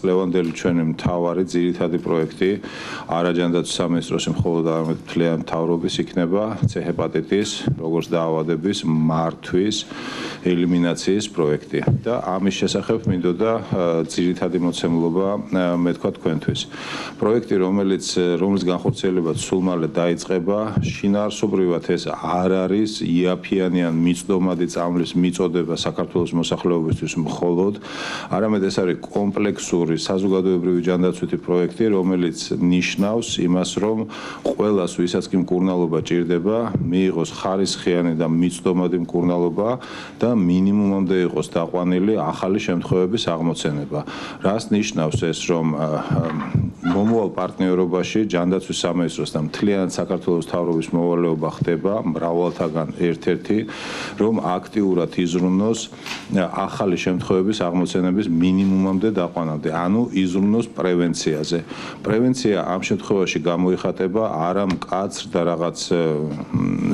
ლევანდელი ჩვენი მთავარი ძირითადი პროექტი არაჯანდაცვის სამინისტროში მხოლოდ არამედ მთლიანი მთავრობის იქნება C-ჰეპატიტის როგორც დაავადების მართვის ელიმინაციის პროექტი და ამის შესახებ მინდოდა ძირითადი მოცემულობა მეთქვა თქვენთვის. პროექტი რომელიც განხორციელებაც სულ მალე დაიწყება, შინაარსობრივად ეს არ არის იაფიანი ან მიწდომადი წამლის მიწოდება საქართველოს მოსახლეობისთვის მხოლოდ, არამედ ეს არის კომპლექსური საზოგადოებრივი ჯანდაცვითი პროექტი, რომელიც ნიშნავს იმას, რომ ყველას, ვისაც კი მკურნალობა ჭირდება, მიიღოს ხარისხიანი და მიწდომადი მკურნალობა და მინიმუმამდე იყოს დაყვანილი ახალი შემთხვევების აღმოცენება. რას ნიშნავს ეს, რომ მომავალ პარტნიორობაში ჯანდაცვის სამინისტროს და მთლიანად საქართველოს მთავრობის მოვალეობა ხდება მრავალთაგან ერთ-ერთი, რომ აქტიურად იზრუნოს ახალი შემთხვევების აღმოცენების მინიმუმამდე დაყვანამდე, ანუ იზრუნოს პრევენციაზე. პრევენცია ამ შემთხვევაში გამოიხატება არა მკაცრ და რაღაც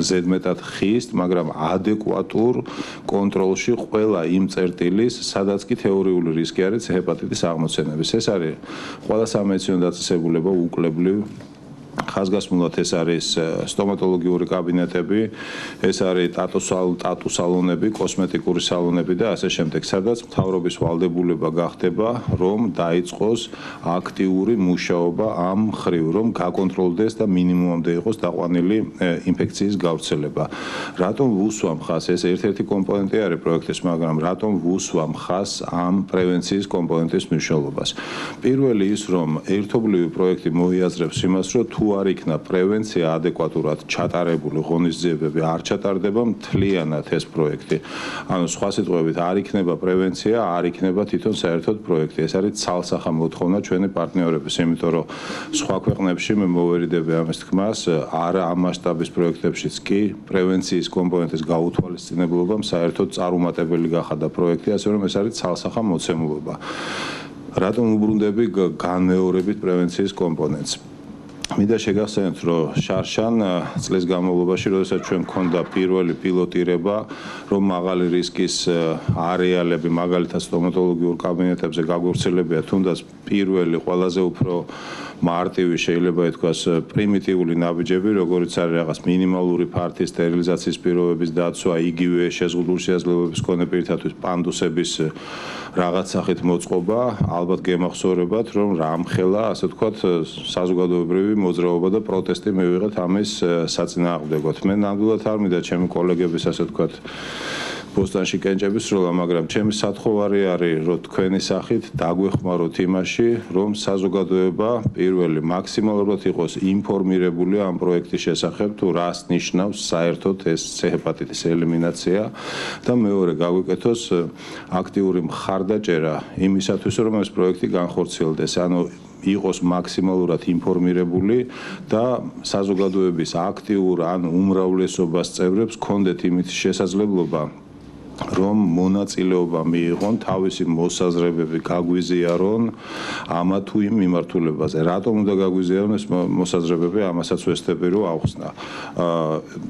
ზედმეტად ხისტ, მაგრამ ადეკვატურ კონტროლში ყველა იმ წერტილის, სადაც კი თეორიული რისკი არის C-ჰეპატიტის აღმოცენების. ეს არის ყველა სამედიცინო დაწესებულება უკვლებლივ. ხაზგასმულად ეს არის სტომატოლოგიური კაბინეტები, ეს არის ტატუ სალონები, კოსმეტიკური სალონები და ასე შემდეგ, სადაც მთავრობის ვალდებულება გახდება, რომ დაიწყოს აქტიური მუშაობა ამ მხრივ, რომ გაკონტროლდეს და მინიმუმამდე იყოს დაყვანილი ინფექციის გავრცელება. რატომ ვუსვამ ხაზს? ეს ერთ-ერთი კომპონენტი არის პროექტის, მაგრამ რატომ ვუსვამ ხაზს ამ პრევენციის კომპონენტის მნიშვნელობას? პირველი ის, რომ ერთობლივი პროექტი მოიაზრებს იმას, რომ თუ არ იქნა პრევენცია ადეკვატურად ჩატარებული, ღონისძიებები არ ჩატარდება მთლიანად ეს პროექტი. ანუ სხვა სიტყვებით, არ იქნება პრევენცია, არ იქნება თვითონ საერთოდ პროექტი. ეს არის ცალსახა მოთხოვნა ჩვენი პარტნიორების, იმიტომ რომ სხვა ქვეყნებში მე მოვერიდები ამის თქმას, არა ამ მასშტაბის პროექტებშიც კი პრევენციის კომპონენტის გაუთვალისწინებლობამ საერთოდ წარუმატებელი გახადა პროექტი, ასე რომ ეს არის ცალსახა მოცემულობა. რატომ უბრუნდები განმეორებით პრევენციის კომპონენტს? მინდა შეგახსენოთ, რომ შარშან წლის განმავლობაში, როდესაც ჩვენ მქონდა პირველი პილოტირება, რომ მაღალი რისკის არეალები, მაგალითად სტომატოლოგიურ კაბინეტებზე გაგვევრცელებია, თუნდაც პირველი ყველაზე უფრო მარტივი შეიძლება ითქვას პრიმიტიული ნაბიჯები, როგორც არის რაღაც მინიმალური ფართის სტერილიზაციის პირობების დაცვა, იგივე შეზღუდული შესაძლებლობების მქონე პირთათვის პანდუსების რაღაც სახით მოწყობა, ალბათ გემახსოვრებათ, რომ რამხელა, ასე ვთქვათ, საზოგადოებრივი მოძრაობა და პროტესტი მივიღეთ ამის საწინააღმდეგოდ. მე ნამდვილად არ მინდა ჩემი კოლეგების, ასე ვთქვათ, ბოსტანში კენჭების სროლა, მაგრამ ჩემი სათხოვარი არის, რომ თქვენი სახით დაგვეხმაროთ იმაში, რომ საზოგადოება პირველი მაქსიმალურად იყოს ინფორმირებული ამ პროექტის შესახებ, თუ რას ნიშნავს საერთოდ ეს C-ჰეპატიტის ელიმინაცია და მეორე გაგვიკეთოს აქტიური მხარდაჭერა იმისათვის, რომ ეს პროექტი განხორციელდეს. ანუ იყოს მაქსიმალურად ინფორმირებული და საზოგადოების აქტიურ ან უმრავლესობას წევრებს კონდეთ იმის შესაძლებლობა, რომ მონაწილეობა მიიღონ, თავისი მოსაზრებები გაგვიზიარონ ამა თუ იმ მიმართულებაზე. რატომ უნდა გაგვიზიარონ ეს მოსაზრებები? ამასაც ვესწრები, რომ ავხსნა.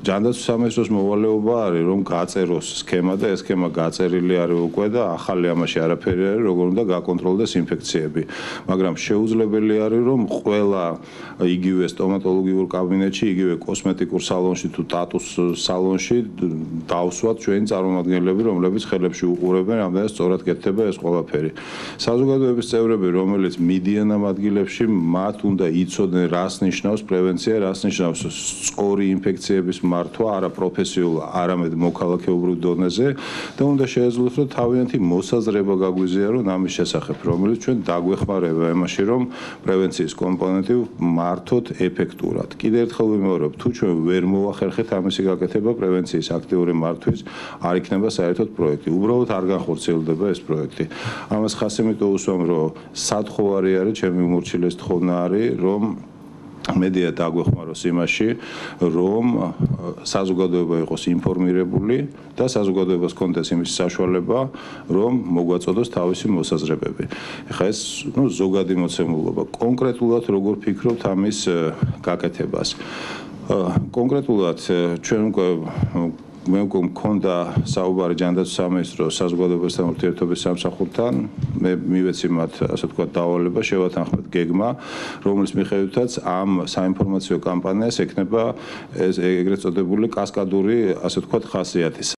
ჯანდაცვის სამინისტროს მოვალეობა არის, რომ გაწეროს სქემა და ეს სქემა გაწერილი არის უკვე და ახალი ამაში არაფერი არის, როგორ უნდა გაკონტროლდეს ინფექციები. მაგრამ შეუძლებელი არის, რომ ყველა იგივე სტომატოლოგიურ კაბინეტში, იგივე კოსმეტიკურ სალონში თუ ტატუს სალონში დავსვათ ჩვენი წარმომადგენლები, რომლებიც ხელებში უყურებენ, რამდენად სწორად კეთდება ეს ყველაფერი. საზოგადოების წევრები, რომელიც მიდიან ამ ადგილებში, მათ უნდა იცოდნენ, რას ნიშნავს პრევენცია, რას ნიშნავს სწორი ინფექციების მართვა, არა პროფესიულ, არამედ მოქალაქეობრივ დონეზე და უნდა შეეძლოთ, რომ თავიანთი მოსაზრება გაგვიზიარონ ამის შესახებ, რომელიც ჩვენ დაგვეხმარება იმაში, რომ პრევენციის კომპონენტი მართოთ ეფექტურად. კიდევ ერთხელ ვიმეორებ, თუ ჩვენ ვერ მოვახერხეთ ამისი გაკეთება პრევენციის აქტიური მართვის, არ იქნება საერთოდ პროექტი. უბრალოდ არ განხორციელდება ეს პროექტი. ამას ხაზს იმიტომ უსვამ, რომ სათხოვარი არის, ჩემი უმორჩილეს თხოვნა არის, რომ მედია დაგვეხმაროს იმაში, რომ საზოგადოება იყოს ინფორმირებული და საზოგადოებას კონდეს იმის საშუალება, რომ მოგვაწოდოს თავისი მოსაზრებები. ეხლა ეს, ზოგადი მოცემულობა. კონკრეტულად როგორ ფიქრობთ ამის გაკეთებას? კონკრეტულად ჩვენ უკვე მე უკვე მქონდა საუბარი ჯანდაცვის სამინისტროს საზოგადოებასთან ურთიერთობის სამსახურთან. მე მივეცი მათ, ასე ვთქვათ, დავალება, შევათანხმეთ გეგმა, რომლის მიხედვითაც ამ საინფორმაციო კამპანიას ექნება ეგრეთ წოდებული კასკადური, ასე ვთქვათ, ხასიათი.